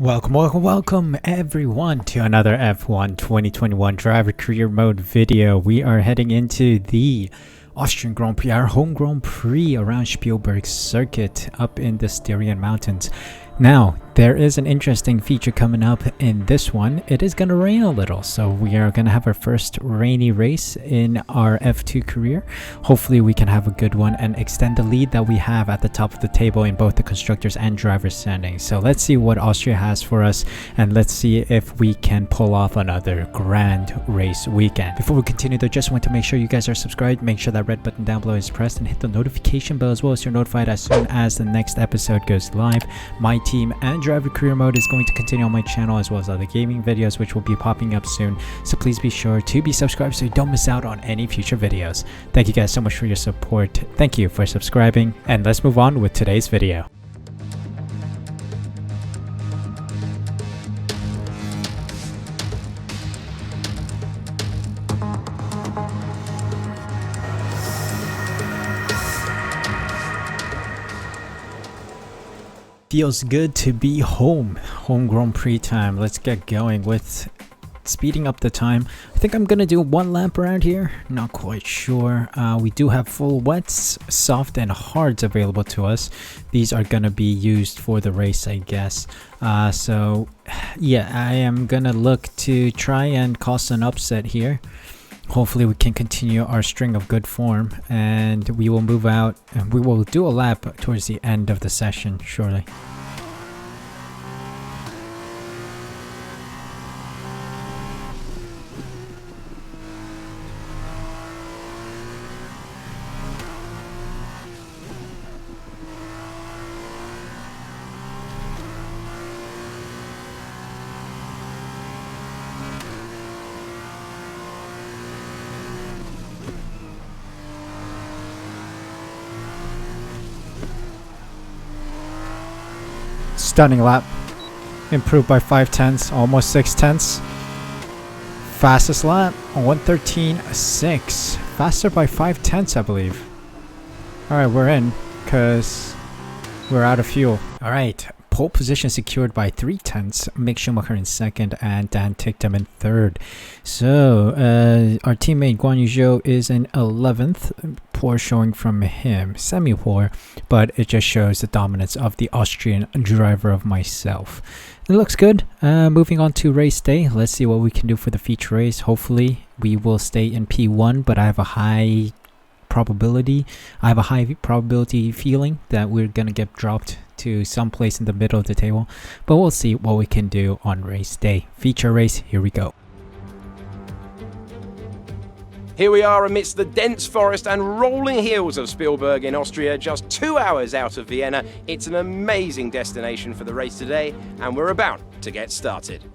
Welcome everyone to another F1 2021 driver career mode video. We are heading into the Austrian Grand Prix, our home Grand Prix around Spielberg circuit up in the Styrian Mountains. Now, there is an interesting feature coming up in this one. It is going to rain a little, so we are going to have our first rainy race in our F2 career. Hopefully we can have a good one and extend the lead that we have at the top of the table in both the constructors and drivers standings. So let's see what Austria has for us, and let's see if we can pull off another grand race weekend. Before we continue though, just want to make sure you guys are subscribed. Make sure that red button down below is pressed and hit the notification bell as well, so you're notified as soon as the next episode goes live. My team and driver career mode is going to continue on my channel, as well as other gaming videos which will be popping up soon, so please be sure to be subscribed so you don't miss out on any future videos. Thank you guys so much for your support. Thank you for subscribing, and let's move on with today's video. Feels good to be home Grand Prix time. Let's get going with speeding up the time. I think I'm gonna do one lap around here, not quite sure. We do have full wets, soft and hards available to us. These are gonna be used for the race, I guess. So yeah, I am gonna look to try and cause an upset here. Hopefully we can continue our string of good form, and we will move out and we will do a lap towards the end of the session, surely. Stunning lap, improved by 5/10, almost 6/10. Fastest lap, 1:13.6, faster by 5/10, I believe. Alright, we're in, because we're out of fuel. Alright, pole position secured by 3/10, Mick Schumacher in second and Dan Ticktum in third. So, our teammate Guan Yu Zhou is in 11th. Poor showing from him, semi-poor, but it just shows the dominance of the Austrian driver of myself. It looks good. Moving on to race day, let's see what we can do for the feature race. Hopefully we will stay in P1, but I have a high probability feeling that we're gonna get dropped to some place in the middle of the table, but we'll see what we can do on race day. Feature race, here we go. Here we are amidst the dense forest and rolling hills of Spielberg in Austria, just 2 hours out of Vienna. It's an amazing destination for the race today, and we're about to get started.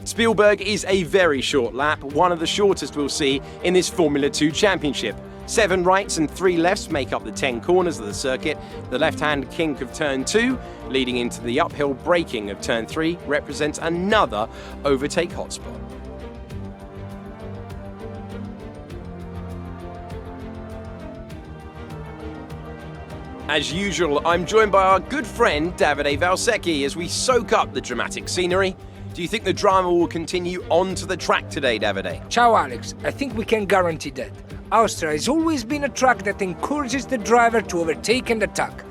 Spielberg is a very short lap, one of the shortest we'll see in this Formula 2 championship. 7 rights and 3 lefts make up the 10 corners of the circuit. The left-hand kink of turn 2, leading into the uphill braking of turn 3, represents another overtake hotspot. As usual, I'm joined by our good friend Davide Valsecchi as we soak up the dramatic scenery. Do you think the drama will continue onto the track today, Davide? Ciao Alex, I think we can guarantee that. Austria has always been a track that encourages the driver to overtake and attack.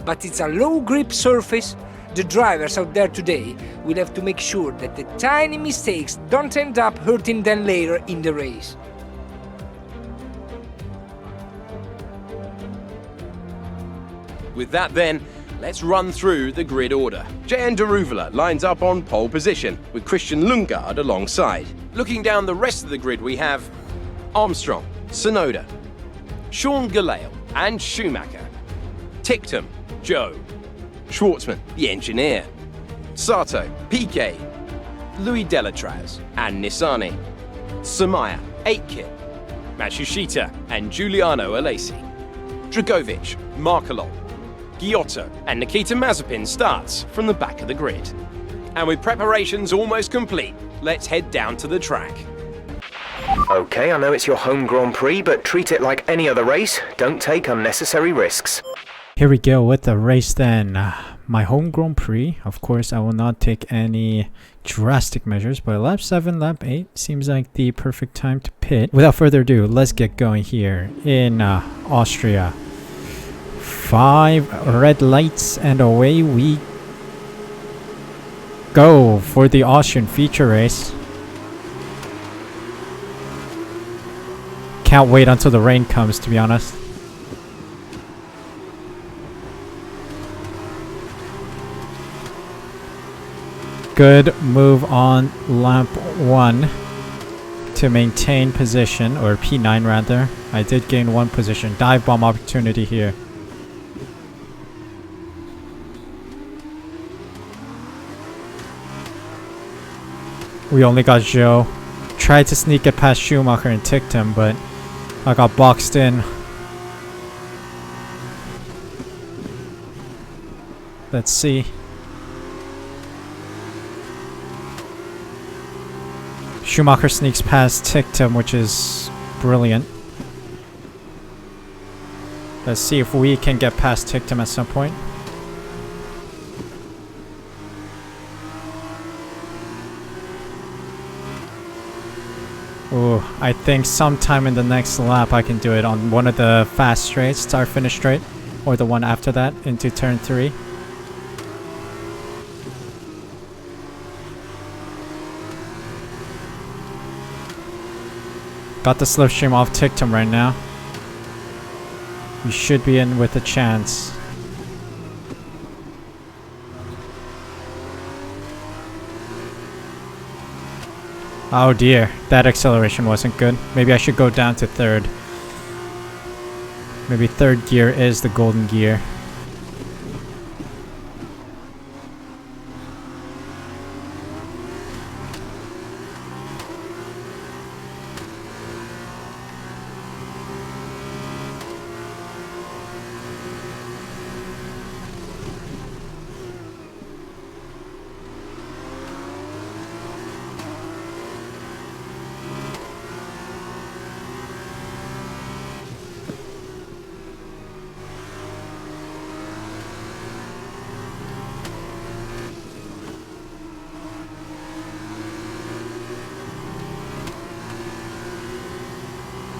But it's a low grip surface. The drivers out there today will have to make sure that the tiny mistakes don't end up hurting them later in the race. With that then, let's run through the grid order. Jehan Daruvala lines up on pole position, with Christian Lundgaard alongside. Looking down the rest of the grid, we have Armstrong, Tsunoda, Sean Gelael and Schumacher, Ticktum, Joe, Schwartzman, the engineer, Sato, Piquet, Louis Delatraz and Nissany, Samaya, Aitken, Matsushita and Giuliano Alesi, Dragovic, Markelov, Giotto and Nikita Mazepin starts from the back of the grid. And with preparations almost complete, let's head down to the track. Okay, I know it's your home Grand Prix, but treat it like any other race. Don't take unnecessary risks. Here we go with the race then. My home Grand Prix. Of course, I will not take any drastic measures, but lap 7, lap 8 seems like the perfect time to pit. Without further ado, let's get going here in Austria. 5 red lights and away we go for the Austrian feature race. Can't wait until the rain comes, to be honest. Good move on lap 1 to maintain position, or P9 rather. I did gain 1 position. Dive bomb opportunity here. We only got Joe. Tried to sneak it past Schumacher and ticked him, but I got boxed in. Let's see. Schumacher sneaks past, ticked him, which is brilliant. Let's see if we can get past ticked him at some point. Ooh, I think sometime in the next lap I can do it on one of the fast straights, start finish straight, or the one after that into turn 3. Got the slipstream off, ticked him right now. We should be in with a chance. Oh dear, that acceleration wasn't good. Maybe I should go down to 3rd. Maybe 3rd gear is the golden gear.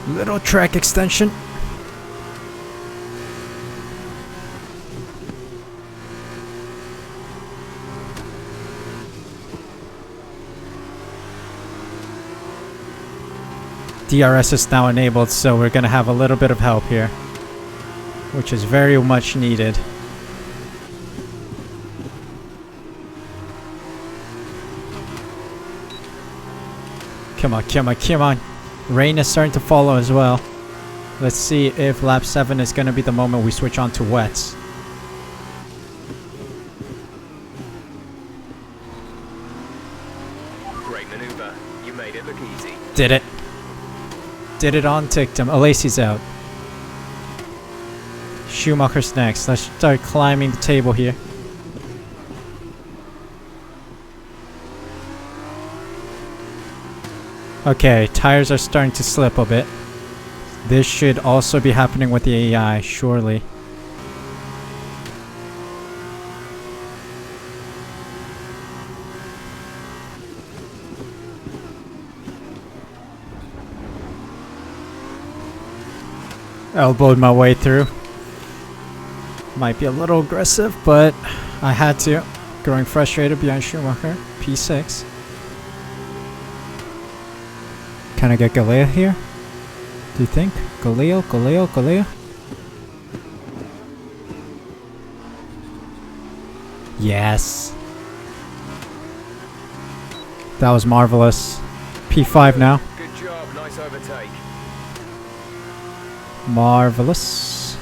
Little track extension. DRS is now enabled, so we're gonna have a little bit of help here, which is very much needed. Come on, come on, come on. Rain is starting to follow as well. Let's see if lap 7 is going to be the moment we switch on to wets. Great maneuver. You made it look easy. Did it. Did it on, ticked him. Alesi's out. Schumacher's next. Let's start climbing the table here. Okay, tires are starting to slip a bit. This should also be happening with the AI, surely. Elbowed my way through. Might be a little aggressive, but I had to. Growing frustrated behind Schumacher. P6. Can I get Galea here? Do you think? Galea? Yes. That was marvelous. P5 now. Good job. Nice overtake. Marvelous.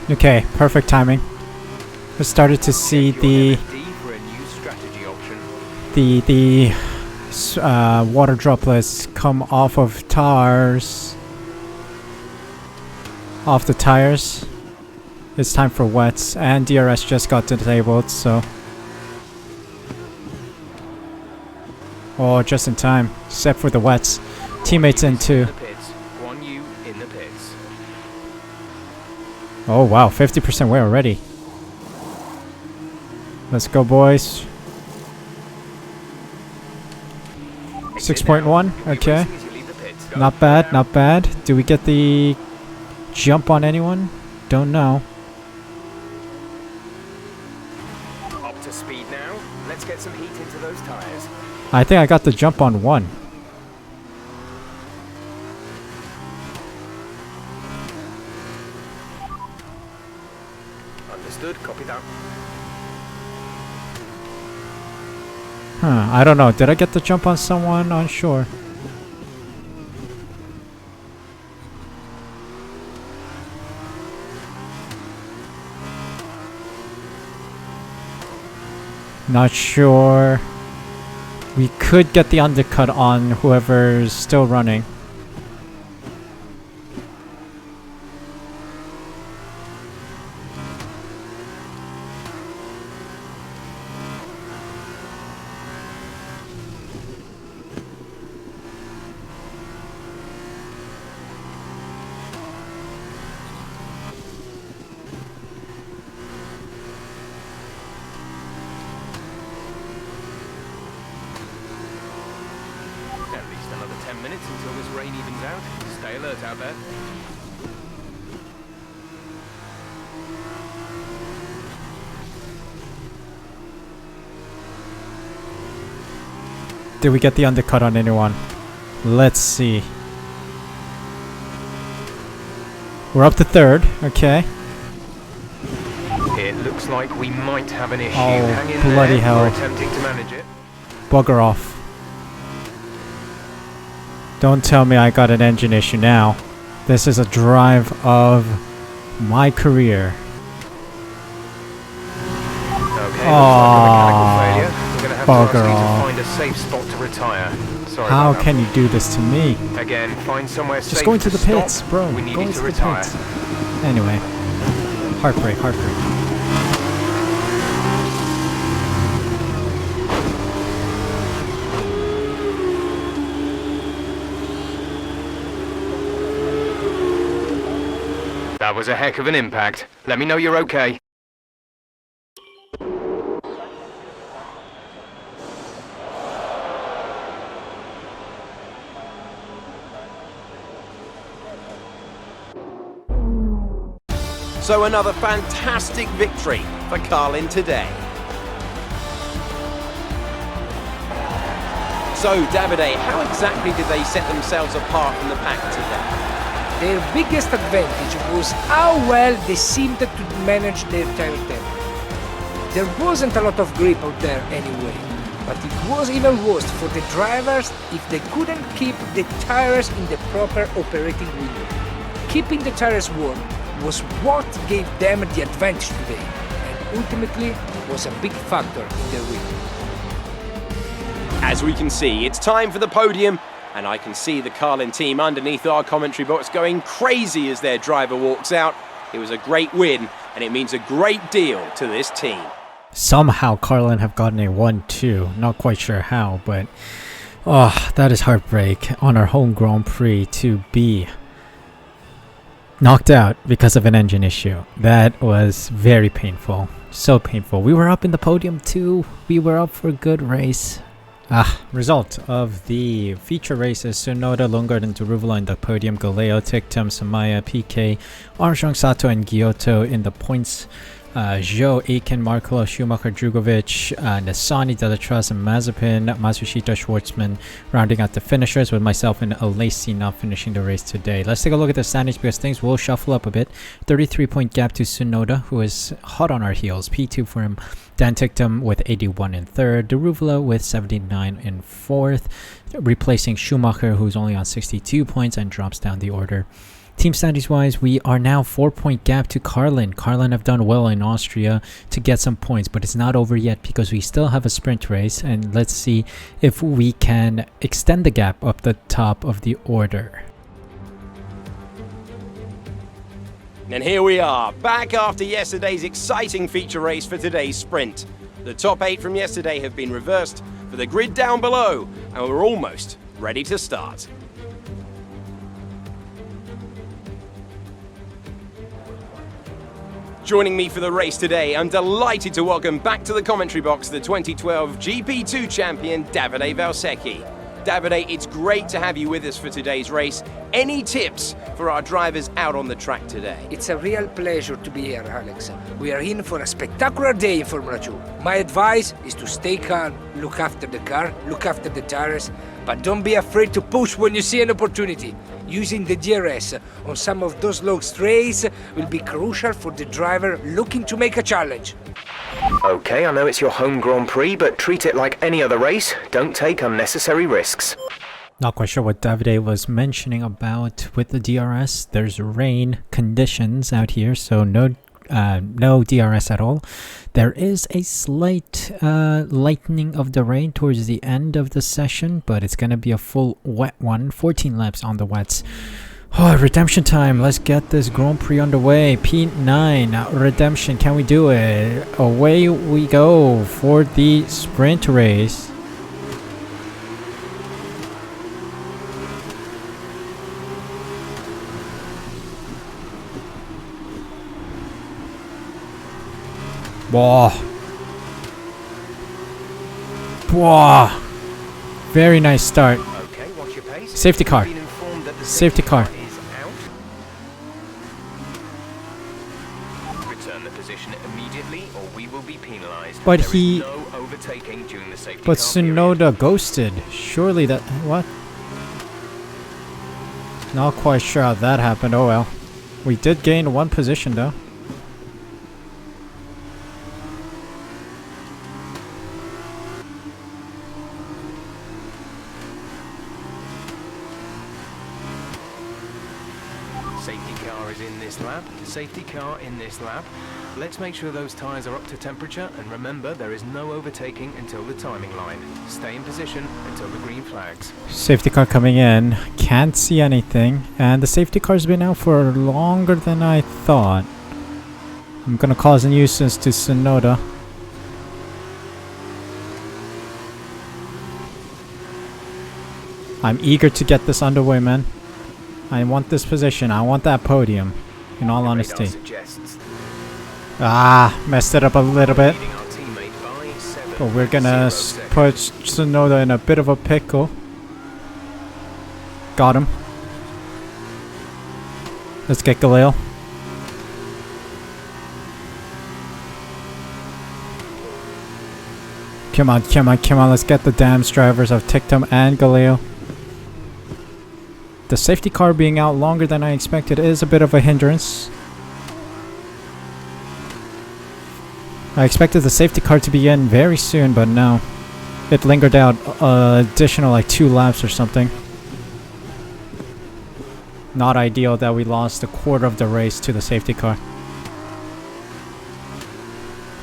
Okay, perfect timing. I started to see the water droplets come off of tires. Off the tires. It's time for wets, and DRS just got disabled, so. Oh, just in time. Except for the wets. Teammates in too. Oh wow, 50% way already. Let's go, boys. 6.1, okay. Not bad, not bad. Do we get the jump on anyone? Don't know. Up to speed now. Let's get some heat into those tires. I think I got the jump on one. Understood. Copy that. Huh, I don't know. Did I get the jump on someone? Unsure. Not sure. We could get the undercut on whoever's still running. At least another 10 minutes until this rain evens out. Stay alert out there. Did we get the undercut on anyone? Let's see. We're up to third. Okay. It looks like we might have an issue. Oh, Hang in bloody there. hell. We're attempting to manage it. Bugger off. Don't tell me I got an engine issue now. This is a drive of my career. Okay, looks like a mechanical failure. We're gonna have to ask you bugger to off. find a safe spot to retire. Sorry How about that. can you do this to me? Again, find somewhere safe Just go into to the pits, stop. bro. We need Go you into to the retire. pits. Anyway. Heartbreak, heartbreak. That was a heck of an impact. Let me know you're okay. So another fantastic victory for Carlin today. So Davide, how exactly did they set themselves apart from the pack today? Their biggest advantage was how well they seemed to manage their tire tempo. There wasn't a lot of grip out there anyway, but it was even worse for the drivers if they couldn't keep the tires in the proper operating window. Keeping the tires warm was what gave them the advantage today, and ultimately was a big factor in their win. As we can see, it's time for the podium, and I can see the Carlin team underneath our commentary box going crazy as their driver walks out. It was a great win, and it means a great deal to this team. Somehow Carlin have gotten a 1-2. Not quite sure how, but that is heartbreak on our home Grand Prix to be knocked out because of an engine issue. That was very painful. So painful. We were up in the podium too. We were up for a good race. Result of the feature races: Tsunoda, Lundgaard, and Deruvula in the podium. Galeo, Tictum, Samaya, PK, Armstrong, Sato, and Giotto in the points. Zhou, Aiken, Markolo, Schumacher, Drugovic, Nassani, Delatraz, and Mazepin, Matsushita, Schwartzman rounding out the finishers, with myself and Alesi not finishing the race today. Let's take a look at the standings because things will shuffle up a bit. 33-point gap to Tsunoda, who is hot on our heels. P2 for him. Dan Tictum with 81 in third. Deruvula with 79 in fourth, replacing Schumacher, who's only on 62 points and drops down the order. Team standings wise, we are now 4-point gap to Carlin. Carlin have done well in Austria to get some points, but it's not over yet because we still have a sprint race, and let's see if we can extend the gap up the top of the order. And here we are, back after yesterday's exciting feature race for today's sprint. The top 8 from yesterday have been reversed for the grid down below, and we're almost ready to start. Joining me for the race today, I'm delighted to welcome back to the commentary box the 2012 GP2 champion Davide Valsecchi. Davide, it's great to have you with us for today's race. Any tips for our drivers out on the track today? It's a real pleasure to be here, Alex. We are in for a spectacular day in Formula 2. My advice is to stay calm, look after the car, look after the tires, but don't be afraid to push when you see an opportunity. Using the DRS on some of those long straights will be crucial for the driver looking to make a challenge. Okay, I know it's your home Grand Prix, but treat it like any other race. Don't take unnecessary risks. Not quite sure what Davide was mentioning about with the DRS. There's rain conditions out here, so no DRS at all. There is a slight lightening of the rain towards the end of the session, but it's going to be a full wet one. 14 laps on the wets. Oh, redemption time. Let's get this Grand Prix underway. P9 redemption. Can we do it? Away we go for the sprint race. Whoa. Whoa. Very nice start. Okay, watch your pace. Safety car. Been informed that the Safety car. is out. Return the position immediately or we will be penalized. But There is he- no overtaking during the safety But car period. Tsunoda ghosted. Surely that... What? Not quite sure how that happened. Oh well. We did gain one position though. Safety car is in this lap. Safety car in this lap. Let's make sure those tyres are up to temperature, and remember there is no overtaking until the timing line. Stay in position until the green flags. Safety car coming in. Can't see anything. And the safety car's been out for longer than I thought. I'm gonna cause a nuisance to Tsunoda. I'm eager to get this underway, man. I want this position. I want that podium. In all Radar honesty. suggests Ah, messed it up a little bit. leading our teammate by 7 But we're gonna seconds. put Tsunoda in a bit of a pickle. Got him. Let's get Galil. Come on, come on, come on. Let's get the Dams drivers of Tictum and Galil. The safety car being out longer than I expected is a bit of a hindrance. I expected the safety car to be in very soon, but no. It lingered out additional like 2 laps or something. Not ideal that we lost a quarter of the race to the safety car.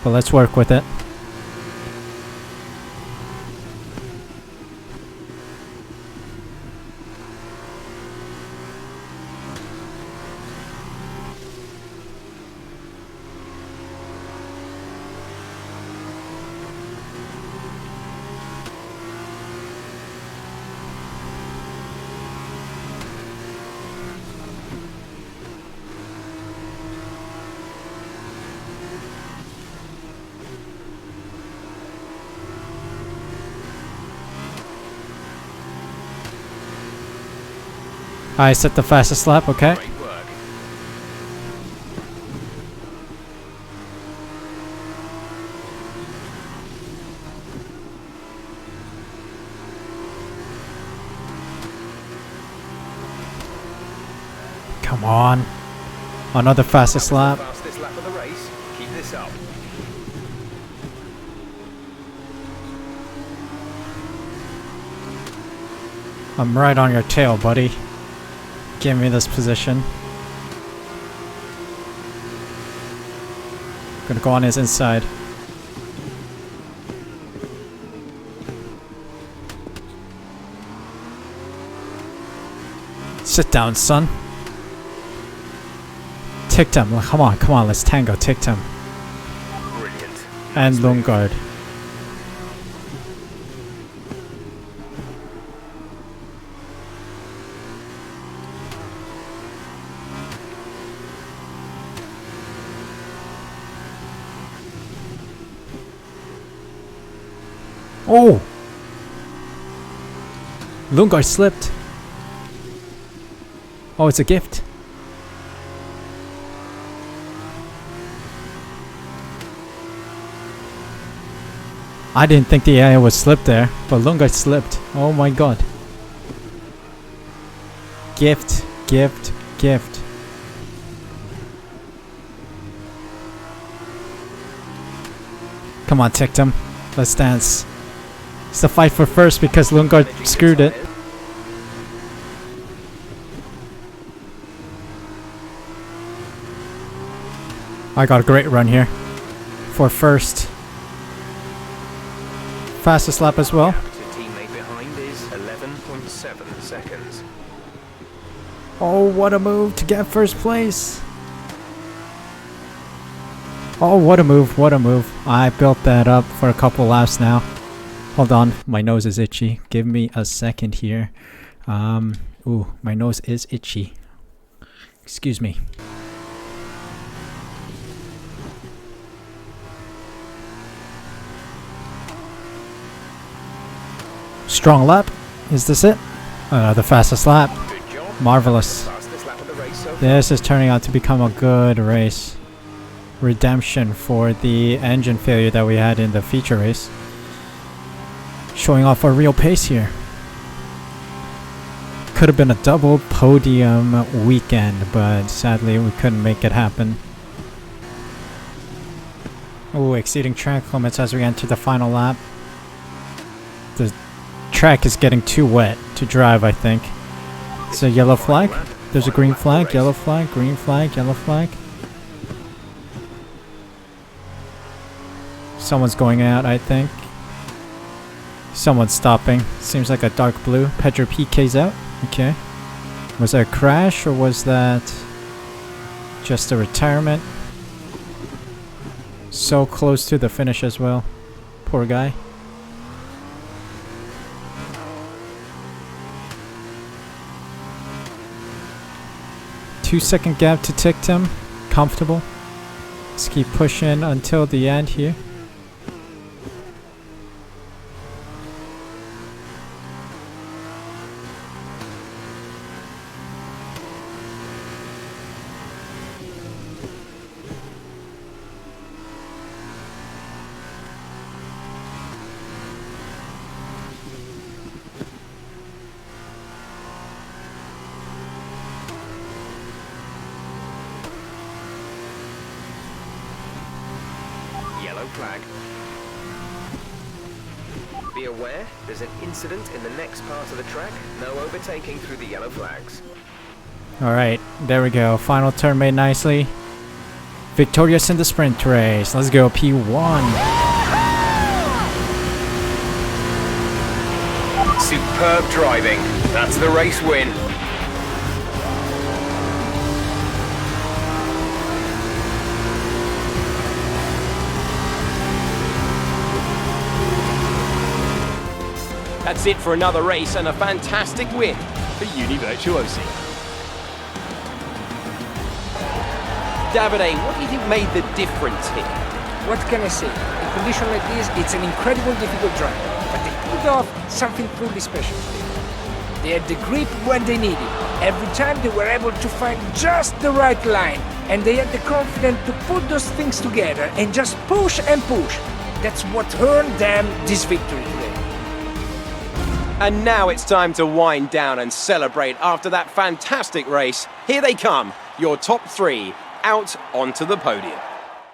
But let's work with it. I set the fastest lap, okay. Great work. Come on. Another fastest lap. Fastest lap of the race. Keep this up. I'm right on your tail, buddy. Give me this position. Gonna go on his inside. Sit down, son. Tictum, come on, come on, let's tango, Tictum. Brilliant. And Lungard. Oh! Lungard slipped. Oh, it's a gift. I didn't think the AI was slipped there, but Lungard slipped. Oh my god. Gift, gift, gift. Come on, Tictum. Let's dance. It's the fight for first because Lungard screwed it. I got a great run here for first. Fastest lap as well. Teammate behind is 11.7 seconds. Oh, what a move to get first place. Oh, what a move, what a move. I built that up for a couple laps now. Hold on, my nose is itchy. Give me a second here. Ooh, my nose is itchy. Excuse me. Strong lap. Is this it? The fastest lap. Good job. Marvelous. Fastest lap of the race so far. This is turning out to become a good race. Redemption for the engine failure that we had in the feature race. Showing off our real pace here. Could have been a double podium weekend, but sadly we couldn't make it happen. Oh, exceeding track limits as we enter the final lap. The track is getting too wet to drive, I think. It's a yellow flag. There's a green flag, yellow flag, green flag, yellow flag. Someone's going out, I think. Someone's stopping. Seems like a dark blue. Pedro PK's out. Okay. Was that a crash or was that just a retirement? So close to the finish as well. Poor guy. Two-second gap to Tictum. Comfortable. Let's keep pushing until the end here. Yellow flag. Be aware, there's an incident in the next part of the track. No overtaking through the yellow flags. Alright, there we go. Final turn made nicely. Victorious in the sprint race. Let's go, P1. Superb driving. That's the race win. That's it for another race and a fantastic win for Univirtuosi. Davide, what do you think made the difference here? What can I say? In conditions like this, it's an incredible difficult drive, but they pulled off something truly special today. They had the grip when they needed it. Every time they were able to find just the right line, and they had the confidence to put those things together and just push and push. That's what earned them this victory today. And now it's time to wind down and celebrate after that fantastic race. Here they come, your top three, out onto the podium.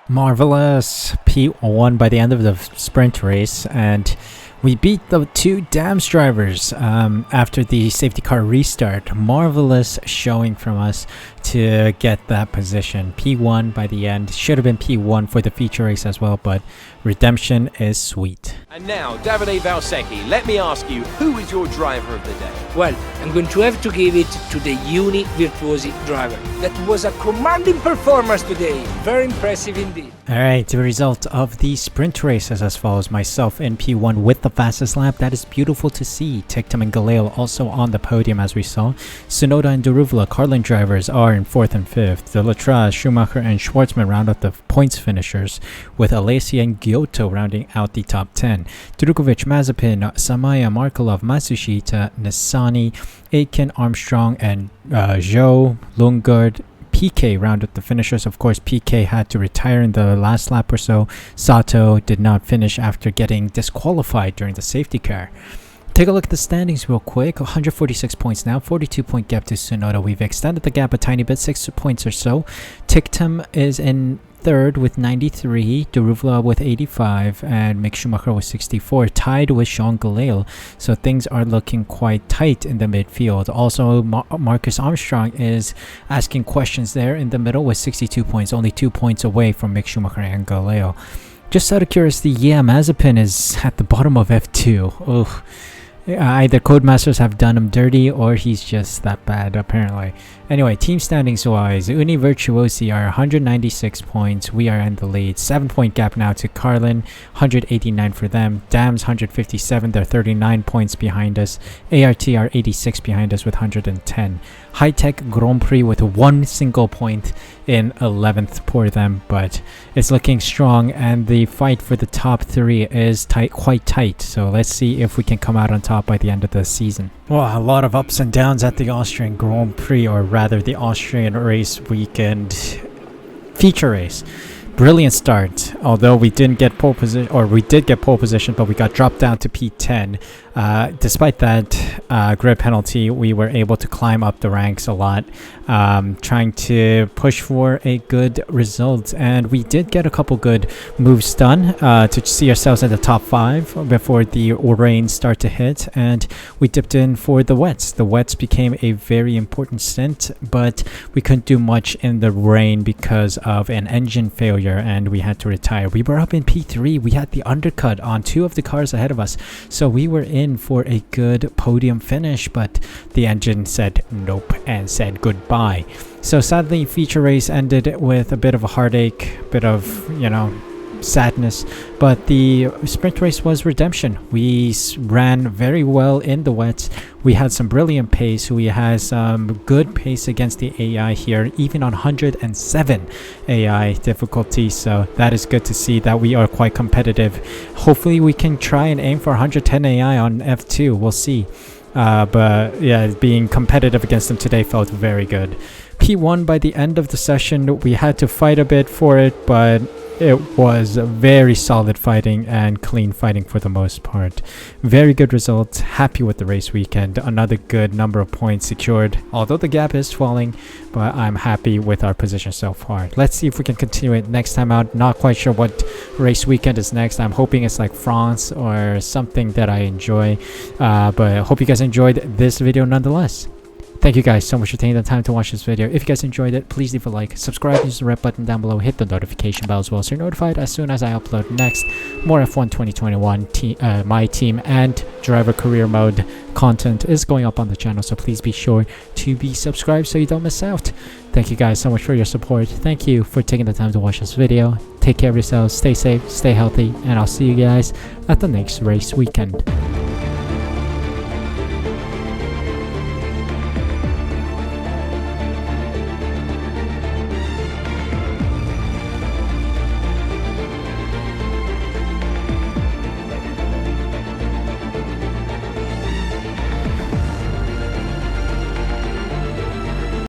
Marvelous. P1 by the end of the sprint race, and we beat the two DAMS drivers after the safety car restart. Marvelous showing from us to get that position. P1 by the end. Should have been P1 for the feature race as well, but redemption is sweet. And now, Davide Valsecchi, let me ask you, who is your driver of the day? Well, I'm going to have to give it to the Univirtuosi driver. That was a commanding performance today. Very impressive indeed. Alright, the result of the sprint race is as follows. Myself in P1 with the fastest lap. That is beautiful to see. Tictum and Galeo also on the podium as we saw. Sonoda and Daruvla, Carlin drivers, are in 4th and 5th. De Latra, Schumacher and Schwartzman round up the points finishers, with Alessia and Giotto rounding out the top 10. Austrian, Drugovic, Mazepin, Samaya, Markelov, Matsushita, Nisani, Aiken, Armstrong, and Zhou, Lundgaard, PK rounded the finishers. Of course, PK had to retire in the last lap or so. Sato did not finish after getting disqualified during the safety car. Take a look at the standings real quick. 146 points now, 42-point gap to Tsunoda. We've extended the gap a tiny bit, 6 points or so. Tictum is in third with 93, Deruvla with 85, and Mick Schumacher with 64, tied with Jean Galil. So things are looking quite tight in the midfield. Also, Marcus Armstrong is asking questions there in the middle with 62 points, only 2 points away from Mick Schumacher and Galil. Just out of curiosity, yeah, Mazepin is at the bottom of F2. Ugh. Either Codemasters have done him dirty or he's just that bad, apparently. Anyway, team standings wise, Uni Virtuosi are 196 points. We are in the lead. 7-point gap now to Carlin, 189 for them. Dams 157, they're 39 points behind us. ART are 86 behind us with 110. High Tech Grand Prix with 1 single point in 11th for them, but it's looking strong, and the fight for the top 3 is quite tight. So let's see if we can come out on top by the end of the season. Well, a lot of ups and downs at the Austrian Grand Prix, or rather the Austrian race weekend feature race. Brilliant start, although we didn't get pole position, or we did get pole position, but we got dropped down to P10. Despite that grid penalty, we were able to climb up the ranks a lot, trying to push for a good result, and we did get a couple good moves done to see ourselves in the top 5 before the rain start to hit, and we dipped in for the wets. The wets became a very important stint, but we couldn't do much in the rain because of an engine failure, and we had to retire. We were up in P3. We had the undercut on 2 of the cars ahead of us, so we were in for a good podium finish, but the engine said nope and said goodbye. So sadly, feature race ended with a bit of a heartache, bit of, sadness, but the sprint race was redemption. We ran very well in the wets. We had some brilliant pace. We had some good pace against the AI here, even on 107 AI difficulty, so that is good to see that we are quite competitive. Hopefully we can try and aim for 110 AI on F2. We'll see. But yeah, being competitive against them today felt very good. P1 by the end of the session, we had to fight a bit for it, but it was very solid fighting and clean fighting for the most part. Very good results. Happy with the race weekend. Another good number of points secured, although the gap is falling, but I'm happy with our position so far. Let's see if we can continue it next time out. Not quite sure what race weekend is next. I'm hoping it's like France or something that I enjoy, but I hope you guys enjoyed this video nonetheless. Thank you guys so much for taking the time to watch this video. If you guys enjoyed it, please leave a like, subscribe, use the red button down below, hit the notification bell as well so you're notified as soon as I upload next more F1 2021 my team and driver career mode content is going up on the channel, so please be sure to be subscribed so you don't miss out. Thank you guys so much for your support. Thank you for taking the time to watch this video. Take care of yourselves, stay safe, stay healthy, and I'll see you guys at the next race weekend.